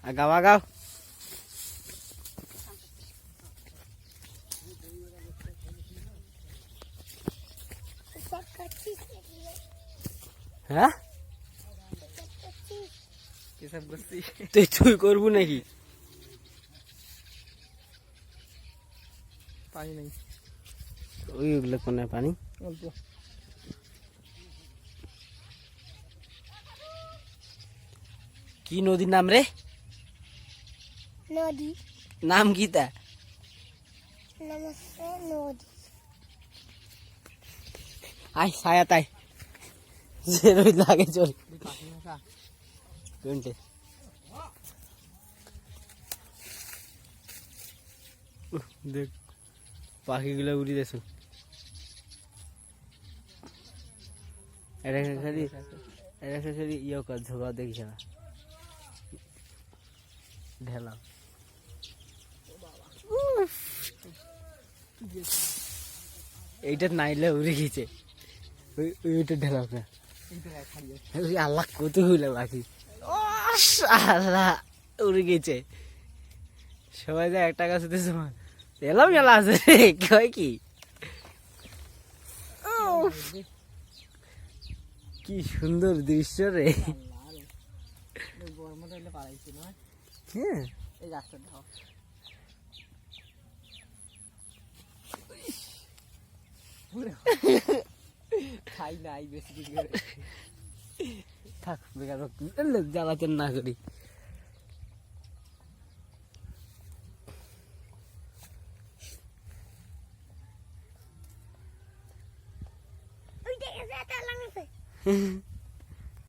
আগাও আগাও। হ্যাঁ তুই করবো নাকি? পানি নাই ওইগুলো কোনে পানি? অল্প। কি নদীর নাম রে? নদী নাম কি তা? নমস্তে নদী। আয় ছায়া তাই যে রই লাগে চল কোনটে দেখ পাখিগুলো উড়ি দেছো। এটা খালি ইয়ে কর ঝোঁকা দেখিস না ঢেলা। এইটা নাইলে উড়ে গেছে ওইটা ঢেলা না। আল্লাহ কত হইলে বাকি আল্লাহ উড়ে গেছে। সবাই যে একটা কাছে এলাম গেলা আছে কয় কি কি সুন্দর দৃশ্য রে। হ্যাঁ এই রাস্তাটা খাই নাই বেশি কিছু করে থাক বেকার জ্বালাতেন না করি। ওই দেখে যা তালা